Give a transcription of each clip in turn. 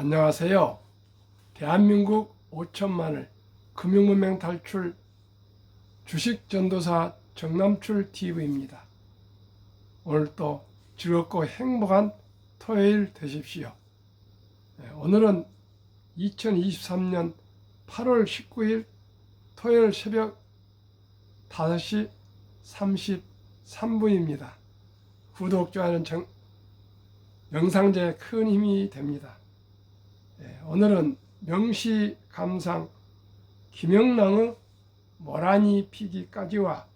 안녕하세요. 대한민국 5천만을 금융문맹 탈출 주식전도사 정남출 TV입니다. 오늘도 즐겁고 행복한 토요일 되십시오. 오늘은 2023년 8월 19일 토요일 새벽 5시 33분입니다. 구독, 좋아요는 영상제에 큰 힘이 됩니다. 오늘은 명시감상 김영랑의 모라니 피기까지와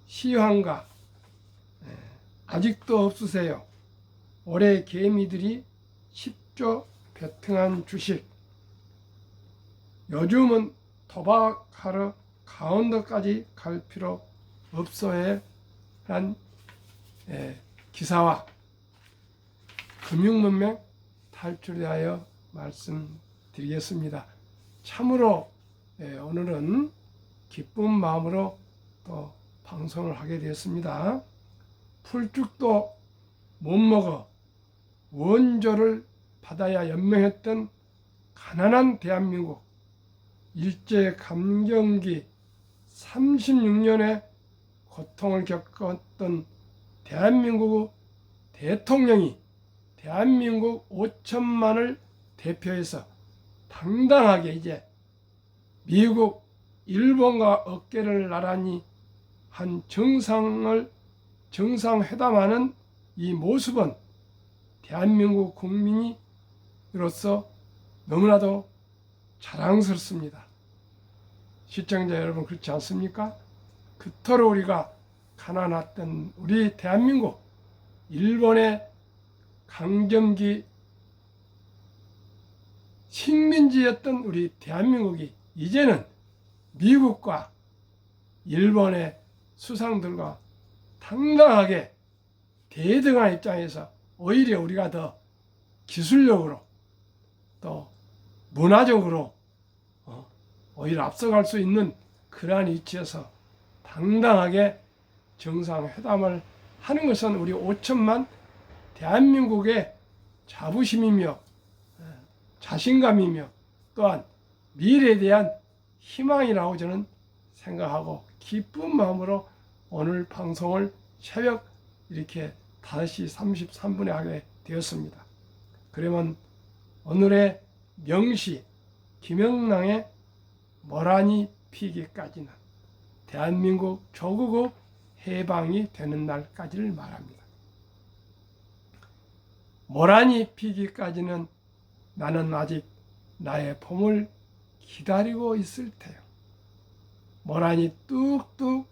시황과 아직도 없으세요. 올해 개미들이 10조 베팅한 주식. 요즘은 도박하러 강원도까지 갈 필요 없어에 란 기사와 금융문맹 탈출에 하여 말씀드리겠습니다. 참으로 오늘은 기쁜 마음으로 또 방송을 하게 되었습니다. 풀죽도 못 먹어 원조를 받아야 연명했던 가난한 대한민국, 일제감정기 36년의 고통을 겪었던 대한민국 대통령이 대한민국 5천만을 대표해서 당당하게 이제 미국, 일본과 어깨를 나란히 한 정상회담하는 이 모습은 대한민국 국민으로서 너무나도 자랑스럽습니다. 시청자 여러분, 그렇지 않습니까? 그토록 우리가 가난했던 우리 대한민국, 일본의 강점기 식민지였던 우리 대한민국이 이제는 미국과 일본의 수상들과 당당하게 대등한 입장에서 오히려 우리가 더 기술력으로 또 문화적으로 오히려 앞서갈 수 있는 그러한 위치에서 당당하게 정상회담을 하는 것은 우리 5천만 대한민국의 자부심이며 자신감이며 또한 미래에 대한 희망이라고 저는 생각하고 기쁜 마음으로 오늘 방송을 새벽 이렇게 5시 33분에 하게 되었습니다. 그러면 오늘의 명시 김영랑의 모라니 피기까지는 대한민국 조국의 해방이 되는 날까지를 말합니다. 모라니 피기까지는 나는 아직 나의 봄을 기다리고 있을 테요. 모란이 뚝뚝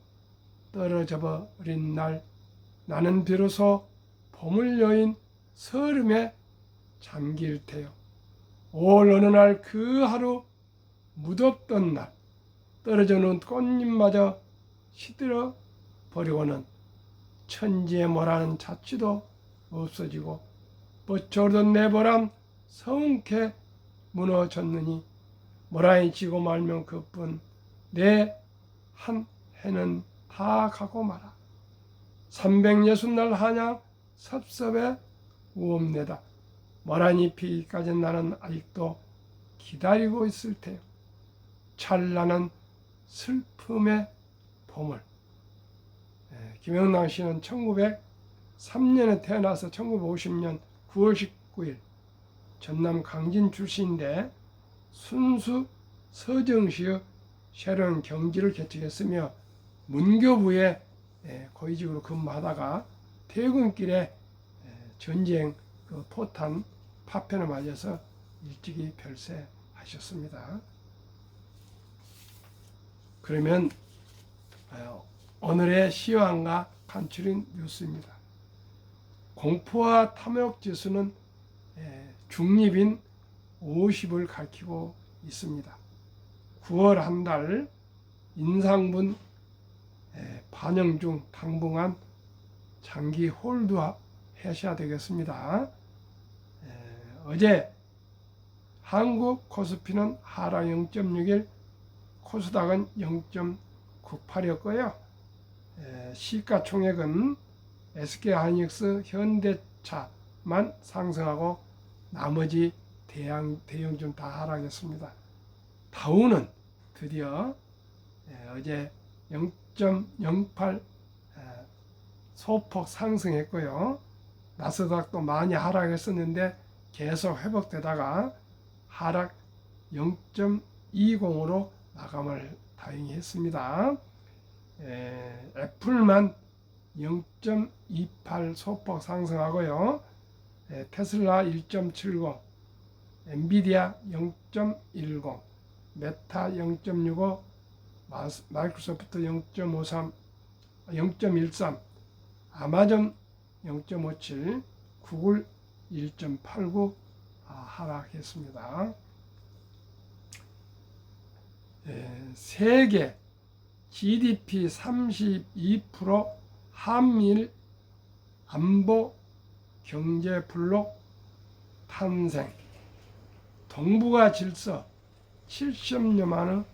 떨어져 버린 날 나는 비로소 봄을 여인 서름에 잠길 테요. 올 어느 날 그 하루 무덥던 날 떨어져놓은 꽃잎마저 시들어 버리고는 천지의 모라는 자취도 없어지고 뻗쳐오르던 내 보람 성케 무너졌느니 모라니 지고 말면 그뿐 내 한 해는 다 가고 마라. 360날 한양 섭섭에 우옵내다. 모라니 피기까지 나는 아직도 기다리고 있을 테요. 찬란한 슬픔의 봄을. 김영랑 씨는 1903년에 태어나서 1950년 9월 19일 전남 강진 출신인데 순수 서정시의 새로운 경지를 개척했으며 문교부에 고위직으로 근무하다가 퇴근길에 전쟁 포탄 파편을 맞아서 일찍이 별세하셨습니다. 그러면 오늘의 시황과 간추린 뉴스입니다. 공포와 탐욕 지수는 중립인 50을 가리키고 있습니다. 9월 한 달 인상분 반영 중 당분간 장기 홀드 하셔야 되겠습니다. 어제 한국 코스피는 하락 0.61, 코스닥은 0.98이었고요. 시가총액은 SK하이닉스, 현대차만 상승하고 나머지 대형주 다 하락했습니다. 다우는 드디어 어제 0.08 소폭 상승했고요. 나스닥도 많이 하락했었는데 계속 회복되다가 하락 0.20으로 마감을 다행히 했습니다. 애플만 0.28 소폭 상승하고요. 테슬라 1.70, 엔비디아 0.10, 메타 0.65, 마이크로소프트 0.53, 0.13, 아마존 0.57, 구글 1.89 하락했습니다. 세계 GDP 32% 한미일 안보 경제 블록 탄생, 동북아 질서 70여만의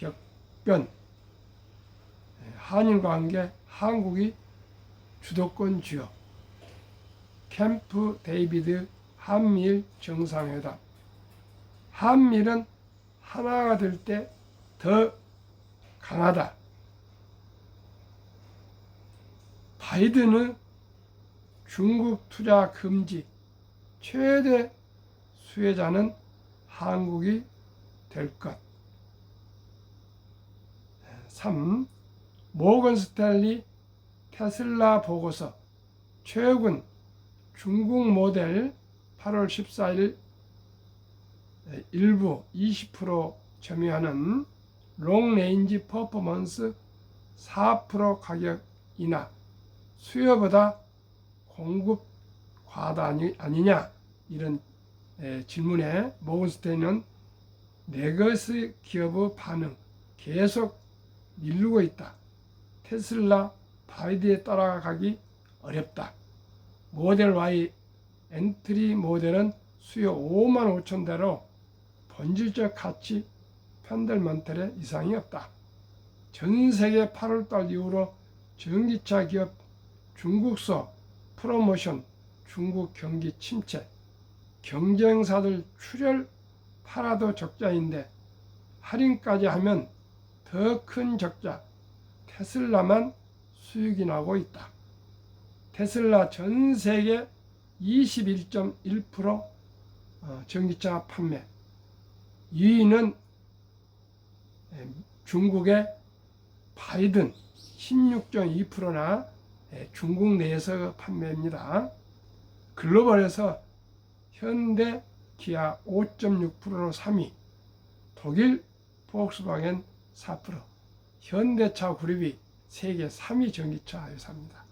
대격변, 한일 관계 한국이 주도권 쥐어, 캠프 데이비드 한미일 정상회담. 한미일은 하나가 될 때 더 강하다. 바이든은 중국 투자 금지 최대 수혜자는 한국이 될 것. 3. 모건 스탠리 테슬라 보고서 최근 중국 모델 8월 14일 일부 20% 점유하는 롱레인지 퍼포먼스 4% 가격 인하, 수요보다 공급 과다 아니냐, 이런 질문에 모건스탠리는 레거시 기업의 반응 계속 미루고 있다. 테슬라 바이드에 따라가기 어렵다. 모델 Y 엔트리 모델은 수요 5만 5천 대로 본질적 가치 펀더멘털에 이상이 없다. 전 세계 8월달 이후로 전기차 기업 중국서 프로모션, 중국 경기 침체, 경쟁사들 출혈 팔아도 적자인데 할인까지 하면 더 큰 적자, 테슬라만 수익이 나고 있다. 테슬라 전 세계 21.1% 전기차 판매, 2위는 중국의 바이든 16.2%나 중국 내에서 판매입니다. 글로벌에서 현대, 기아 5.6%로 3위, 독일 폭스바겐 4%, 현대차 그룹이 세계 3위 전기차 회사입니다.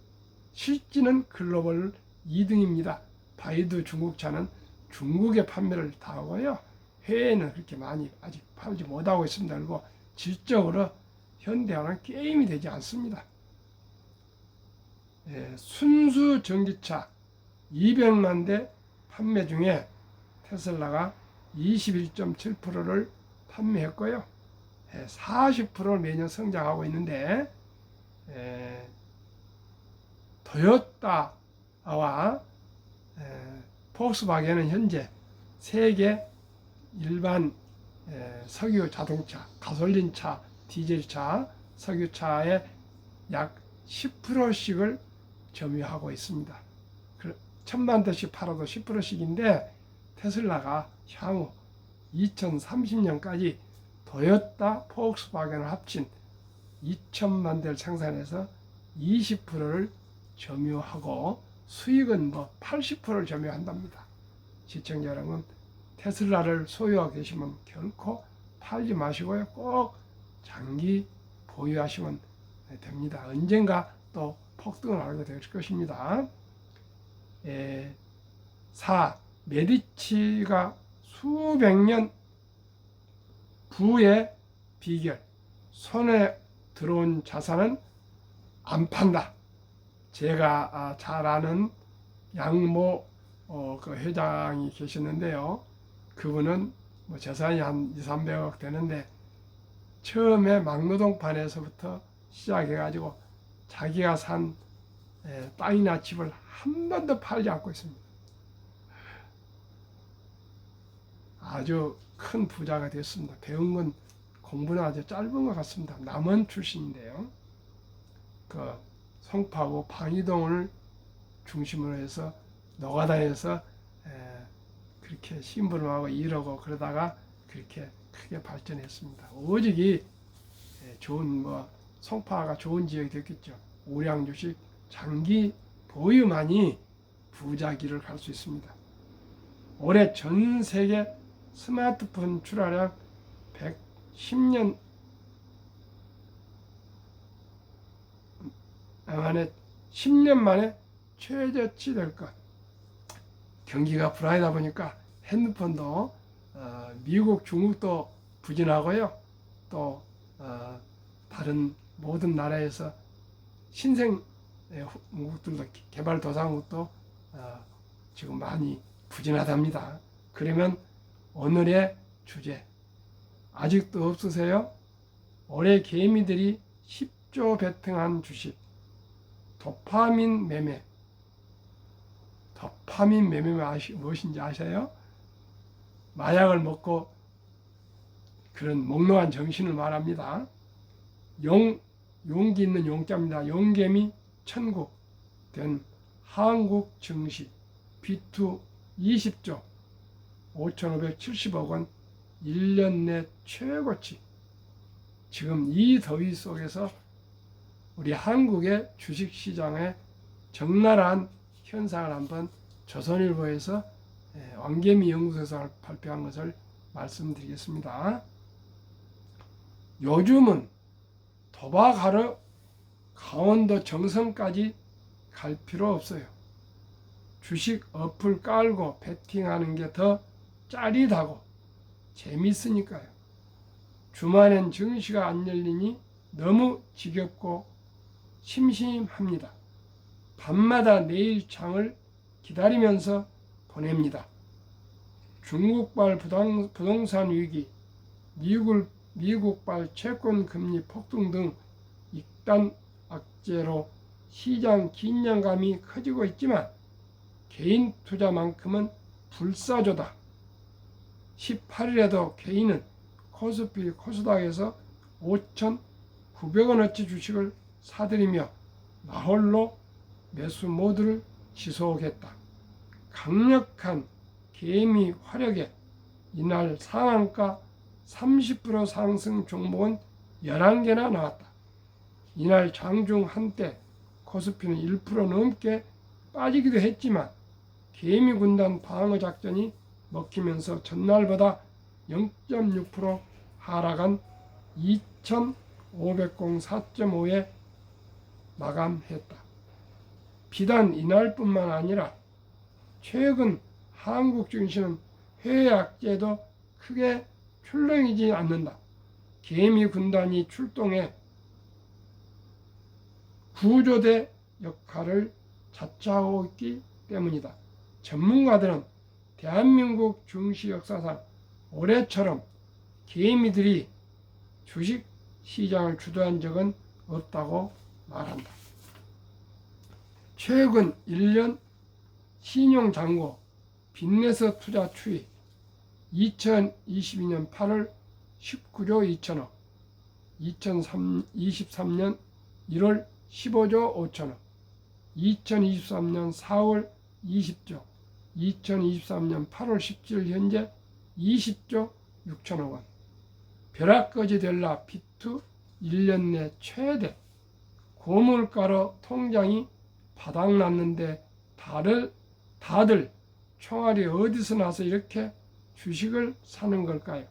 실지는 글로벌 2등입니다. 바이두 중국차는 중국에 판매를 다 하고요. 해외에는 그렇게 많이 아직 팔지 못하고 있습니다. 그리고 질적으로 현대와는 게임이 되지 않습니다. 순수 전기차 200만 대 판매 중에 테슬라가 21.7%를 판매했고요. 40%를 매년 성장하고 있는데 토요타와 폭스바겐은 현재 세계 일반 석유 자동차, 가솔린차, 디젤차, 석유차의 약 10%씩을 점유하고 있습니다. 1000만 대씩 팔아도 10%씩인데 테슬라가 향후 2030년까지 토요타, 폭스바겐을 합친 2000만 대를 생산해서 20%를 점유하고 수익은 80%를 점유한답니다. 시청자 여러분, 테슬라를 소유하고 계시면 결코 팔지 마시고요. 꼭 장기 보유하시면 됩니다. 언젠가 또 폭등을 하게 될 것입니다. 4. 메디치가 수백 년 부의 비결, 손에 들어온 자산은 안 판다. 제가 잘 아는 양모 그 회장이 계셨는데요. 그분은 재산이 한 200~300억 되는데 처음에 막노동판에서부터 시작해가지고 자기가 산 땅이나 집을 한 번도 팔지 않고 있습니다. 아주 큰 부자가 됐습니다. 배운 건 공부는 아주 짧은 것 같습니다. 남원 출신인데요. 그 송파구 방이동을 중심으로 해서 노가다에서 그렇게 심부름하고 일하고 그러다가 그렇게 크게 발전했습니다. 오직이 좋은 송파가 좋은 지역이 됐겠죠. 우량주식 장기 보유만이 부자기를 갈 수 있습니다. 올해 전 세계 스마트폰 출하량 110년 만에 10년 만에 최저치 될 것. 경기가 불안하다 보니까 핸드폰도 미국, 중국도 부진하고요. 또 다른 모든 나라에서 신생국들도 개발도상국도 지금 많이 부진하답니다. 그러면 오늘의 주제 아직도 없으세요? 올해 개미들이 10조 베팅한 주식 도파민 매매. 도파민 매매가 무엇인지 아세요? 마약을 먹고 그런 몽롱한 정신을 말합니다. 용기 있는 용자입니다. 용개미 천국 된 한국 증시 B2 20조 5,570억 원 1년 내 최고치. 지금 이 더위 속에서 우리 한국의 주식시장의 적나라한 현상을 한번 조선일보에서 왕개미 연구소에서 발표한 것을 말씀드리겠습니다. 요즘은 도박하러 강원도 정선까지 갈 필요 없어요. 주식 어플 깔고 베팅하는 게 더 짜릿하고 재밌으니까요. 주말엔 증시가 안 열리니 너무 지겹고 심심합니다. 밤마다 내일 장을 기다리면서 보냅니다. 중국발 부동산 위기, 미국발 채권 금리 폭등 등 이단 악재로 시장 긴장감이 커지고 있지만 개인 투자만큼은 불사조다. 18일에도 개인은 코스피 코스닥에서 5,900원어치 주식을 사들이며 나홀로 매수 모드를 지속했다. 강력한 개미 화력에 이날 상한가 30% 상승 종목은 11개나 나왔다. 이날 장중 한때 코스피는 1% 넘게 빠지기도 했지만 개미 군단 방어 작전이 먹히면서 전날보다 0.6% 하락한 2,500공 4.5에 마감했다. 비단 이날뿐만 아니라 최근 한국 증시는 해외 악재도 크게 출렁이지 않는다. 개미 군단이 출동해 구조대 역할을 자처하고 있기 때문이다. 전문가들은 대한민국 증시 역사상 올해처럼 개미들이 주식 시장을 주도한 적은 없다고 말한다. 최근 1년 신용잔고 빚내서 투자 추이 2022년 8월 19조 2천억, 2023년 1월 15조 5천억, 2023년 4월 20조, 2023년 8월 17일 현재 20조 6천억 원. 벼락거지 될라 B2 1년 내 최대. 고물가로 통장이 바닥났는데 다들 총알이 어디서 나서 이렇게 주식을 사는 걸까요?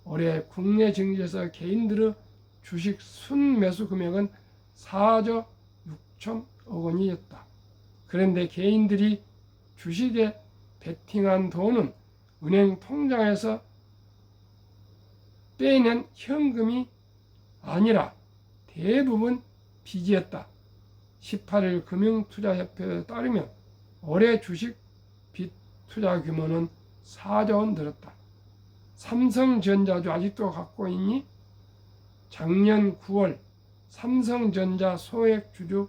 올해 국내 증시에서 개인들의 주식 순매수 금액은 4조 6천억 원이었다. 그런데 개인들이 주식에 베팅한 돈은 은행 통장에서 떼낸 현금이 아니라 대부분 빚이었다. 18일 금융투자협회에 따르면 올해 주식 빚 투자 규모는 4조 원 늘었다. 삼성전자도 아직도 갖고 있니? 작년 9월 삼성전자 소액 주주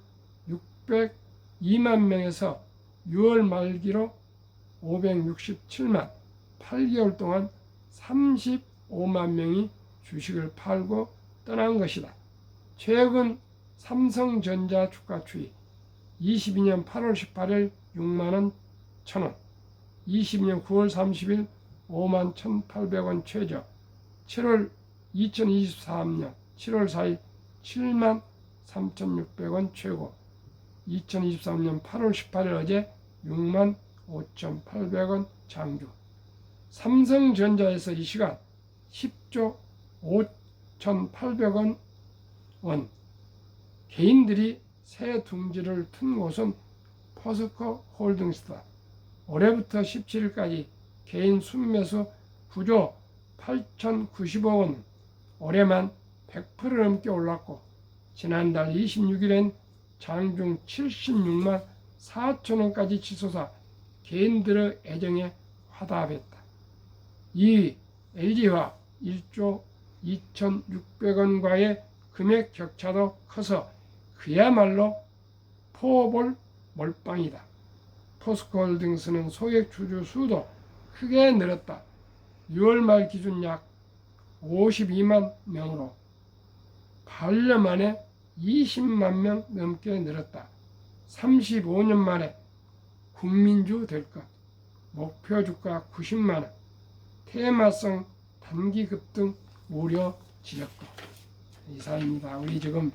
602만 명에서 6월 말기로 567만 8개월 동안 35만 명이 주식을 팔고 떠난 것이다. 최근 삼성전자 주가 추이 22년 8월 18일 6만원 1,000원, 22년 9월 30일 5만 1,800원 최저, 2023년 7월 4일 7만 3,600원 최고, 2023년 8월 18일 어제 6만 5,800원 장주. 삼성전자에서 이 시간 10조 5,800원 원. 개인들이 새 둥지를 튼 곳은 포스코 홀딩스다. 올해부터 17일까지 개인 순매수 9조 8,090억 원, 올해만 100% 넘게 올랐고 지난달 26일엔 장중 76만 4천 원까지 치솟아 개인들의 애정에 화답했다. 이 LG화 1조 2,600원과의 금액 격차도 커서 그야말로 포볼 몰빵이다. 포스코홀딩스는 소액 주주 수도 크게 늘었다. 6월 말 기준 약 52만 명으로 8년 만에 20만 명 넘게 늘었다. 35년 만에 국민주 될 것. 목표 주가 90만 원. 테마성 단기 급등 우려 지적도. 이사입니다. 우리 지금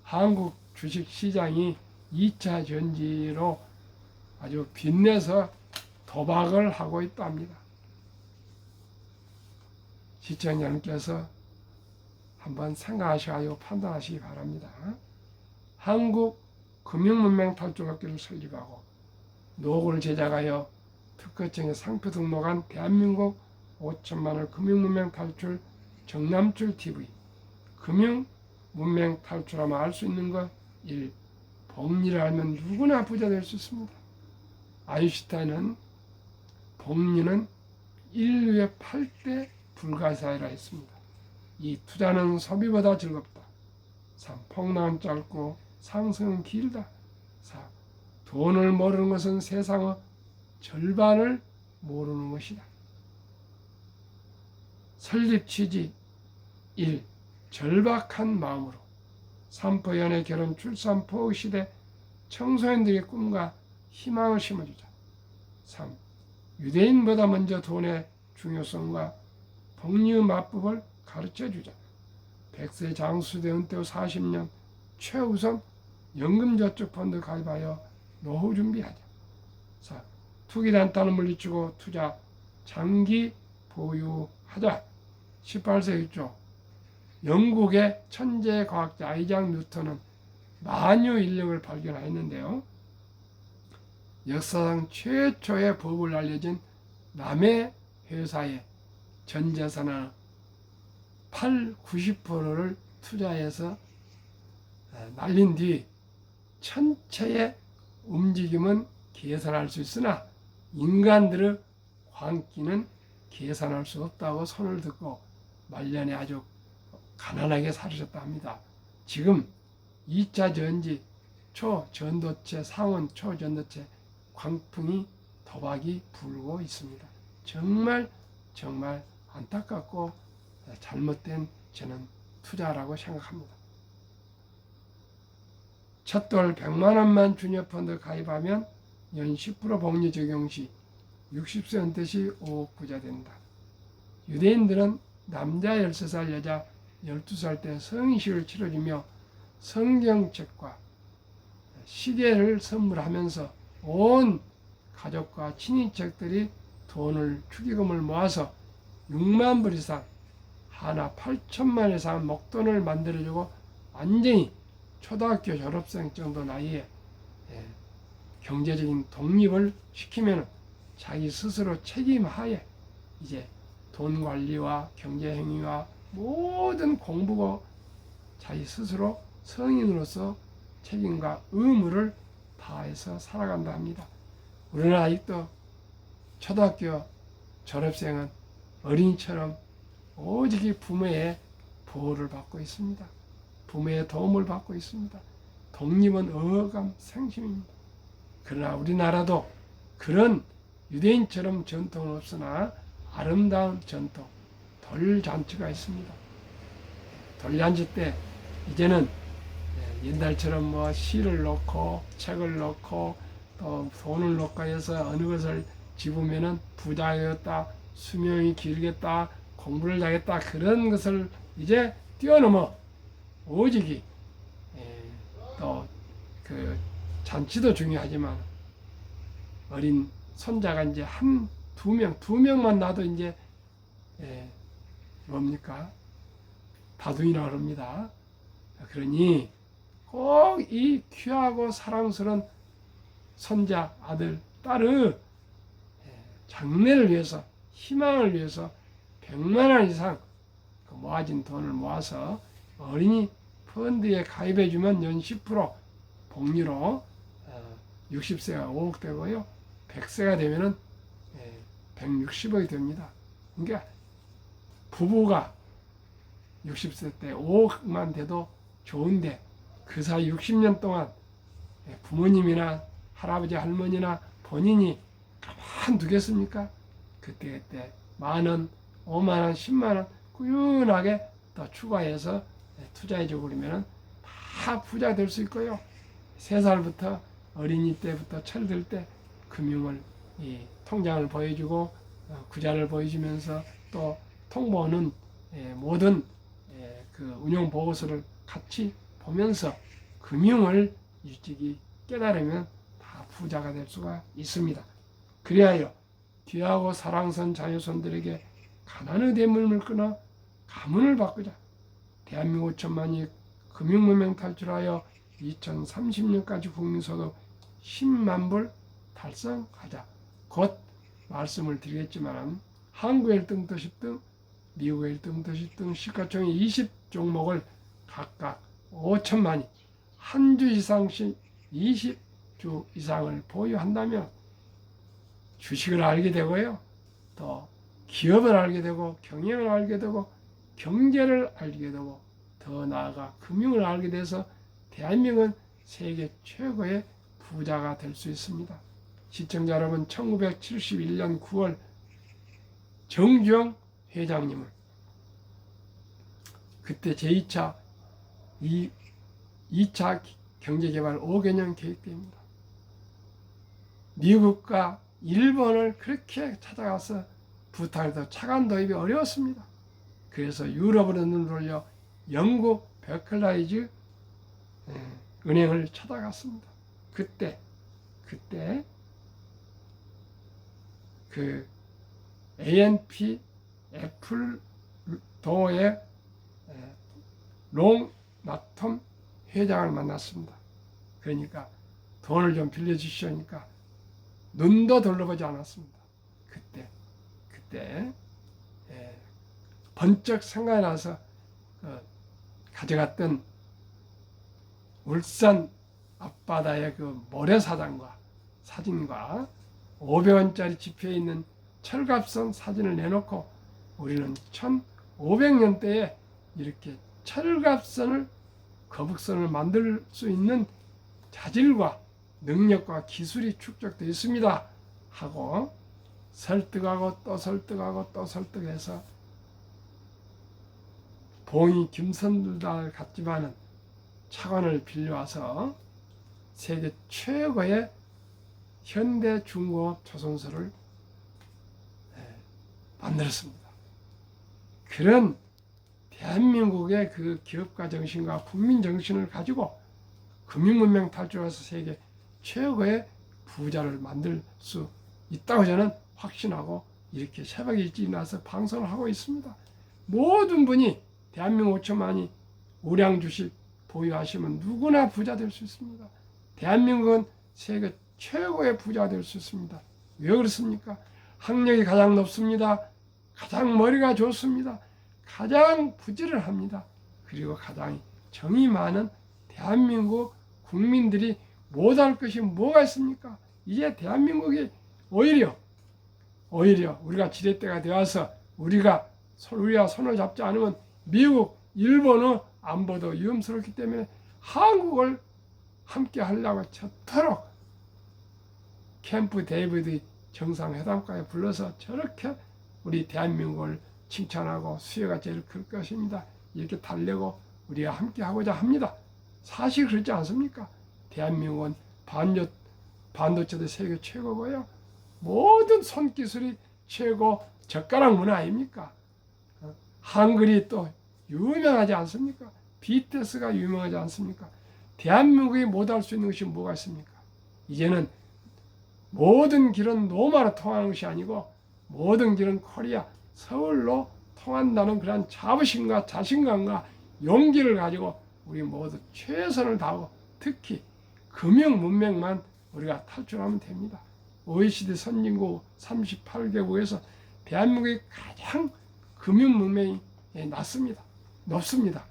한국 주식 시장이 2차 전지로 아주 빛내서 도박을 하고 있답니다. 시청자 여러분께서 한번 생각하시고 판단하시기 바랍니다. 한국 금융문명 탈출학교를 설립하고 노고를 제작하여 특허청에 상표 등록한 대한민국 5천만원 금융문명 탈출 정남출 TV. 금융문명 탈출하면 알 수 있는 것 1. 복리를 알면 누구나 부자 될 수 있습니다. 아인슈타인은 복리는 인류의 8대 불가사의라 했습니다. 2. 투자는 소비보다 즐겁다. 3. 폭락은 짧고 상승은 길다. 4. 돈을 모르는 것은 세상의 절반을 모르는 것이다. 설립 취지 1. 절박한 마음으로 산포 연애 결혼 출산 포기 시대 청소년들의 꿈과 희망을 심어주자. 3. 유대인보다 먼저 돈의 중요성과 복리의 맞법을 가르쳐주자. 100세 장수대 은퇴 후 40년 최우선 연금저축펀드 가입하여 노후 준비하자. 4. 투기단타는 물리치고 투자 장기 보유하자. 18세기 초 영국의 천재 과학자 아이작 뉴턴은 만유 인력을 발견하였는데요. 역사상 최초의 법을 알려진 남의 회사에 전 재산의 90%를 투자해서 날린 뒤 천체의 움직임은 계산할 수 있으나 인간들의 광기는 계산할 수 없다고 손을 듣고 말년에 아주 가난하게 살으셨다 합니다. 지금 2차 전지 초전도체 상온 초전도체 광풍이 도박이 불고 있습니다. 정말 안타깝고 잘못된 저는 투자라고 생각합니다. 첫돌 100만 원만 주녀펀드 가입하면 연 10% 복리 적용 시 60세 은퇴 시 5억 부자 된다. 유대인들은 남자 13살 여자 12살 때 성인식을 치러주며 성경책과 시계를 선물하면서 온 가족과 친인척들이 돈을 축의금을 모아서 6만 불 이상 하나 8천만 이상 목돈을 만들어주고 완전히 초등학교 졸업생 정도 나이에 경제적인 독립을 시키면 자기 스스로 책임하에 이제 돈 관리와 경제 행위와 모든 공부가 자기 스스로 성인으로서 책임과 의무를 다해서 살아간다 합니다. 우리는 아직도 초등학교 졸업생은 어린이처럼 오직 부모의 보호를 받고 있습니다. 부모의 도움을 받고 있습니다. 독립은 어감생심입니다. 그러나 우리나라도 그런 유대인처럼 전통은 없으나 아름다운 전통, 돌잔치가 있습니다. 돌잔치 때 이제는 옛날처럼 뭐 시를 넣고 책을 넣고 또 돈을 넣고 해서 어느 것을 집으면은 부자가 되었다, 수명이 길겠다, 공부를 잘했다, 그런 것을 이제 뛰어넘어 오직이 또 그 잔치도 중요하지만 어린 손자가 이제 두 명만 나도 이제 뭡니까? 다둥이라고 합니다. 그러니 꼭 이 귀하고 사랑스러운 손자, 아들, 딸의 장래를 위해서, 희망을 위해서 100만 원 이상 모아진 돈을 모아서 어린이 펀드에 가입해주면 연 10% 복리로 60세가 5억 되고요. 100세가 되면은 160억이 됩니다. 그러니까 부부가 60세 때 5억만 돼도 좋은데 그 사이 60년 동안 부모님이나 할아버지 할머니나 본인이 가만 두겠습니까? 그때 만원, 5만원, 10만원 꾸준하게 더 추가해서 투자해주고 그러면 다 부자 될 수 있고요. 3살부터 어린이 때부터 철들 때 금융을 통장을 보여주고 구자를 보여주면서 또 통보는 모든 그 운용 보고서를 같이 보면서 금융을 일찍이 깨달으면 다 부자가 될 수가 있습니다. 그리하여 귀하고 사랑스러운 자녀손들에게 가난의 대물을 끊어 가문을 바꾸자. 대한민국 5천만이 금융문명 탈출하여 2030년까지 국민소득 10만 불 달성하자. 곧 말씀을 드리겠지만 한국의 1등부터 10등, 미국의 1등부터 10등 시가총액 20종목을 각각 5천만이 한 주 이상씩 20주 이상을 보유한다면 주식을 알게 되고요. 또 기업을 알게 되고 경영을 알게 되고 경제를 알게 되고 더 나아가 금융을 알게 돼서 대한민국은 세계 최고의 부자가 될 수 있습니다. 시청자 여러분, 1971년 9월 정주영 회장님은 그때 제2차 2차 경제개발 5개년 계획 때입니다. 미국과 일본을 그렇게 찾아가서 부탁해도 차관 도입이 어려웠습니다. 그래서 유럽으로 눈을 돌려 영국 베클라이즈 은행을 찾아갔습니다. 그때 그 ANP 애플도어의 롱 나톰 회장을 만났습니다. 그러니까 돈을 좀 빌려주시오니까 눈도 돌려보지 않았습니다. 그때 번쩍 생각이 나서 가져갔던 울산 앞바다의 그 모래사장과 사진과 500원짜리 지폐에 있는 철갑선 사진을 내놓고 우리는 1500년대에 이렇게 철갑선을 거북선을 만들 수 있는 자질과 능력과 기술이 축적되어 있습니다 하고 설득하고 또 설득하고 또 설득해서 봉이 김선달 같지만은 차관을 빌려와서 세계 최고의 현대 중공업 조선소를 만들었습니다. 그런 대한민국의 그 기업가 정신과 국민 정신을 가지고 금융문명 탈출해서 세계 최고의 부자를 만들 수 있다고 저는 확신하고 이렇게 새벽 일찍 나서 방송을 하고 있습니다. 모든 분이 대한민국 5천만이 우량 주식 보유하시면 누구나 부자 될 수 있습니다. 대한민국은 세계 최고의 부자가 될 수 있습니다. 왜 그렇습니까? 학력이 가장 높습니다. 가장 머리가 좋습니다. 가장 부지런합니다. 그리고 가장 정이 많은 대한민국 국민들이 못할 것이 뭐가 있습니까? 이제 대한민국이 오히려 우리가 지렛대가 되어서 우리가 손을 잡지 않으면 미국, 일본의 안보도 위험스럽기 때문에 한국을 함께 하려고 저토록 캠프 데이비드 정상회담까지 불러서 저렇게 우리 대한민국을 칭찬하고 수혜가 제일 클 것입니다. 이렇게 달래고 우리가 함께 하고자 합니다. 사실 그렇지 않습니까? 대한민국은 반도체도 세계 최고고요. 모든 손기술이 최고 젓가락 문화 아닙니까? 한글이 또 유명하지 않습니까? BTS가 유명하지 않습니까? 대한민국이 못할 수 있는 것이 뭐가 있습니까? 이제는 모든 길은 로마로 통하는 것이 아니고 모든 길은 코리아, 서울로 통한다는 그런 자부심과 자신감과 용기를 가지고 우리 모두 최선을 다하고 특히 금융 문명만 우리가 탈출하면 됩니다. OECD 선진국 38개국에서 대한민국이 가장 금융 문명이 높습니다.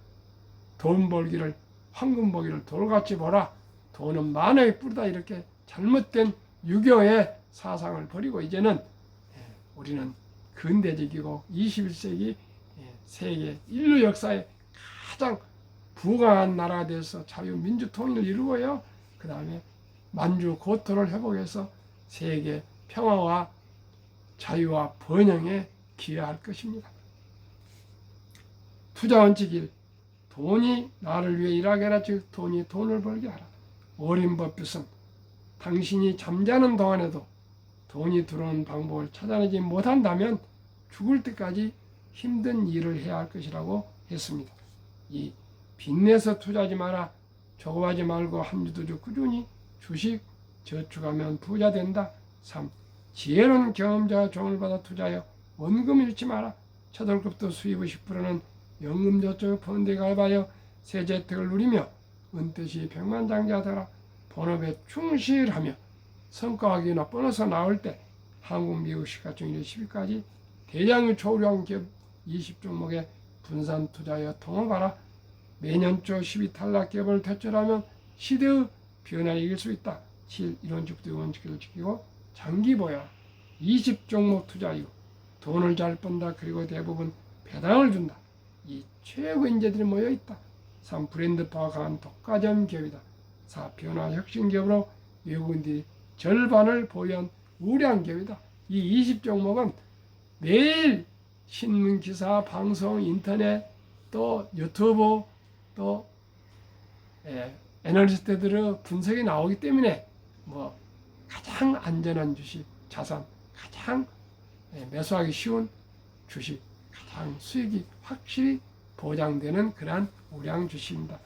돈 벌기를 황금 보기를 돌같이 보라. 돈은 만원에 뿌리다 이렇게 잘못된 유교의 사상을 버리고 이제는 우리는 근대적이고 21세기 세계 인류 역사에 가장 부강한 나라가 돼서 자유민주 통일을 이루고요. 그 다음에 만주 고토를 회복해서 세계 평화와 자유와 번영에 기여할 것입니다. 투자 원칙 1. 돈이 나를 위해 일하게 하라. 즉 돈이 돈을 벌게 하라. 워렌 버핏은 당신이 잠자는 동안에도 돈이 들어오는 방법을 찾아내지 못한다면 죽을 때까지 힘든 일을 해야 할 것이라고 했습니다. 2. 빚내서 투자하지 마라. 조급하지 말고 한 주도 주 꾸준히 주식 저축하면 부자 된다. 3. 지혜로운 경험자가 종을 받아 투자하여 원금 잃지 마라. 차돌급도 수입 50%는 연금저축 펀드에 가입하여 세제 혜택을 누리며 은퇴 시 백만장자 되라. 본업에 충실하며 성과 확인이나 보너스 나올 때 한국, 미국 시가총액 10위까지 대장유 초우량 기업 20종목에 분산 투자하여 통합하라. 매년 초 10위 탈락 기업을 퇴출하면 시대의 변화를 이길 수 있다. 7. 이론적도 원칙을 지키고 장기 보여 20종목 투자 이후 돈을 잘 번다. 그리고 대부분 배당을 준다. 이 최고 인재들이 모여있다. 3. 브랜드파가 강한 독과점 기업이다. 4. 변화 혁신 기업으로 외국인들이 절반을 보유한 우량 기업이다. 이 20종목은 매일 신문 기사, 방송, 인터넷, 또 유튜브, 또 애널리스트들의 분석이 나오기 때문에 가장 안전한 주식, 자산, 가장 매수하기 쉬운 주식, 가장 수익이 확실히 보장되는 그러한 우량 주식입니다.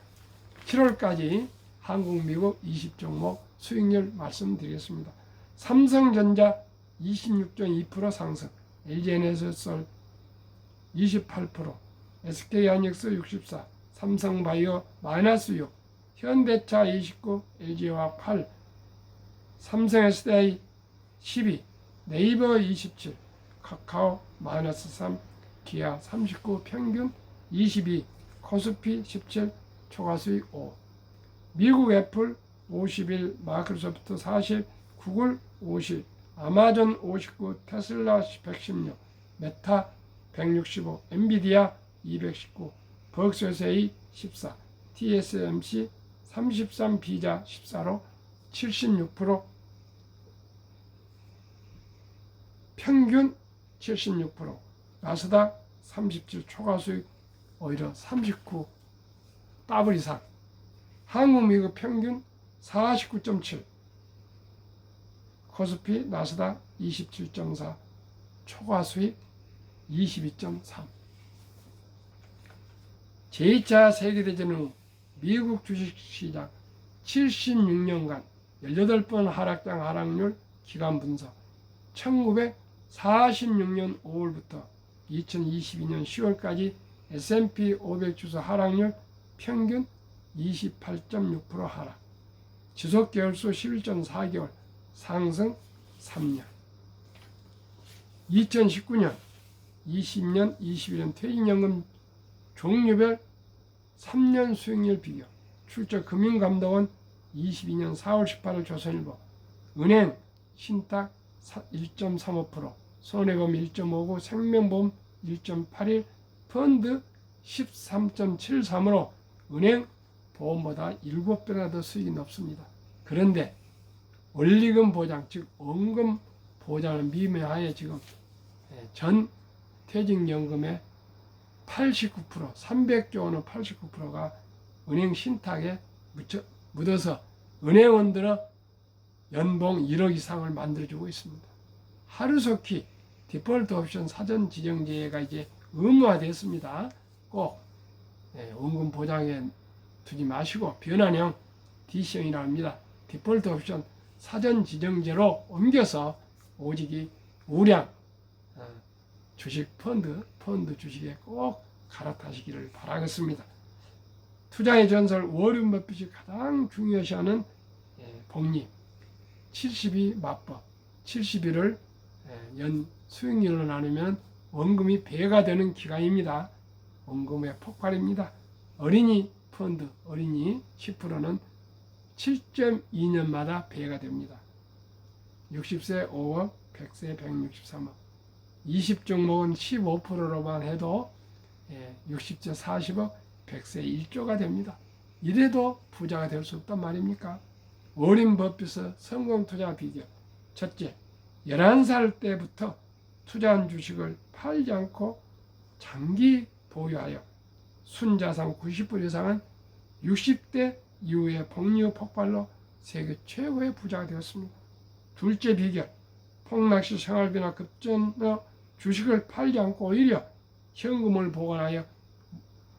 7월까지 한국, 미국 20종목 수익률 말씀드리겠습니다. 삼성전자 26.2% 상승, LG에너지솔 28%, SK하이닉스 64, 삼성바이오 마이너스 6, 현대차 29, LG화학 8, 삼성SDI 12, 네이버 27, 카카오 마이너스 3, 기아 39, 평균 22, 코스피 17, 초과수익 5, 미국 애플 51, 마이크로소프트 40, 구글 50, 아마존 59, 테슬라 116, 메타 165, 엔비디아 219, 버크셔세이 14, TSMC 33, 비자 14로 76%, 평균 76%, 나스닥 37, 초과수익 오히려 39, 더블 이상, 한국, 미국 평균 49.7, 코스피, 나스닥 27.4, 초과수익 22.3. 제2차 세계대전 후 미국 주식시장 76년간 18번 하락장 하락률 기간 분석, 1946년 5월부터 2022년 10월까지 S&P 500 지수 하락률 평균 28.6% 하락, 지속계열수 11.4개월, 상승 3년. 2019년, 20년, 21년 퇴직연금 종류별 3년 수익률 비교, 출처 금융감독원 22년 4월 18일 조선일보, 은행 신탁 1.35%, 손해보험 1.59, 생명보험 1.81, 펀드 13.73으로 은행 보험보다 7배나 더 수익이 높습니다. 그런데 원리금 보장, 즉 원금 보장을 미매하에 지금 전 퇴직연금의 89%, 300조 원의 89%가 은행 신탁에 묻어서 은행원들은 연봉 1억 이상을 만들어주고 있습니다. 하루속히 디폴트 옵션 사전 지정제가 이제 의무화됐습니다. 꼭 원금 보장에 두지 마시고 변환형 DC형이라 합니다. 디폴트 옵션 사전 지정제로 옮겨서 오직이 우량 주식 펀드 주식에 꼭 갈아타시기를 바라겠습니다. 투자의 전설 워런 버핏이 가장 중요시하는 복리 70이 맞법 70일을 연 수익률로 나누면 원금이 배가 되는 기간입니다. 원금의 폭발입니다. 어린이 펀드 어린이 10%는 7.2년마다 배가 됩니다. 60세 5억, 100세 163억. 20종목은 15%로만 해도 60세 40억, 100세 1조가 됩니다. 이래도 부자가 될 수 없단 말입니까? 워런 버핏의 성공 투자 비결. 첫째, 11살 때부터 투자한 주식을 팔지 않고 장기 보유하여 순자산 90% 이상은 60대 이후에 복리 폭발로 세계 최고의 부자가 되었습니다. 둘째 비결, 폭락시 생활비나 급전의 주식을 팔지 않고 오히려 현금을 보관하여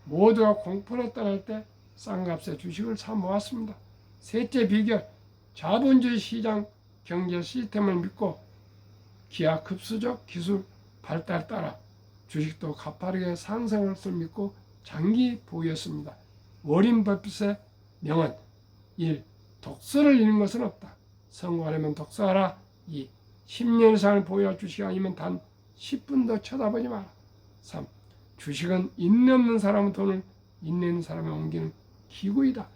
모두가 공포로 떠날 때 싼 값에 주식을 사 모았습니다. 셋째 비결, 자본주의 시장 경제 시스템을 믿고 기하급수적 기술 발달에 따라 주식도 가파르게 상승할 것을 믿고 장기 보유했습니다. 워런 버핏의 명언 1. 독서를 잃는 것은 없다. 성공하려면 독서하라. 2. 10년 이상을 보유할 주식이 아니면 단 10분도 쳐다보지 마라. 3. 주식은 인내 없는 사람은 돈을 인내 있는 사람에 옮기는 기구이다.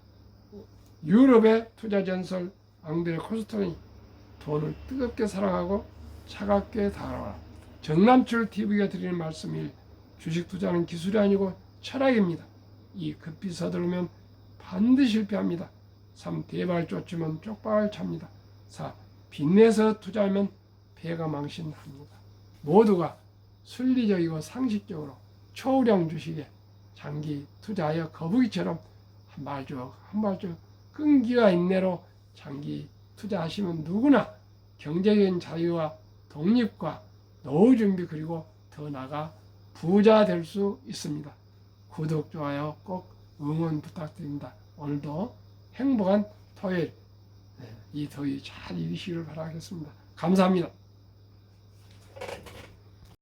유럽의 투자 전설 앙드레 코스토니 돈을 뜨겁게 사랑하고 차갑게 다가라. 정남출 TV가 드리는 말씀 1. 주식 투자는 기술이 아니고 철학입니다. 2. 급히 서두르면 반드시 실패합니다. 3. 대박을 쫓으면 쪽박을 찹니다. 4. 빚내서 투자하면 배가 망신합니다. 모두가 순리적이고 상식적으로 초우량 주식에 장기 투자하여 거북이처럼 한 발쪽 끈기와 인내로 장기 투자하시면 누구나 경제적인 자유와 독립과 노후 준비 그리고 더 나아가 부자 될 수 있습니다. 구독, 좋아요 꼭 응원 부탁드립니다. 오늘도 행복한 토요일 이 더위 잘 이기시기를 바라겠습니다. 감사합니다.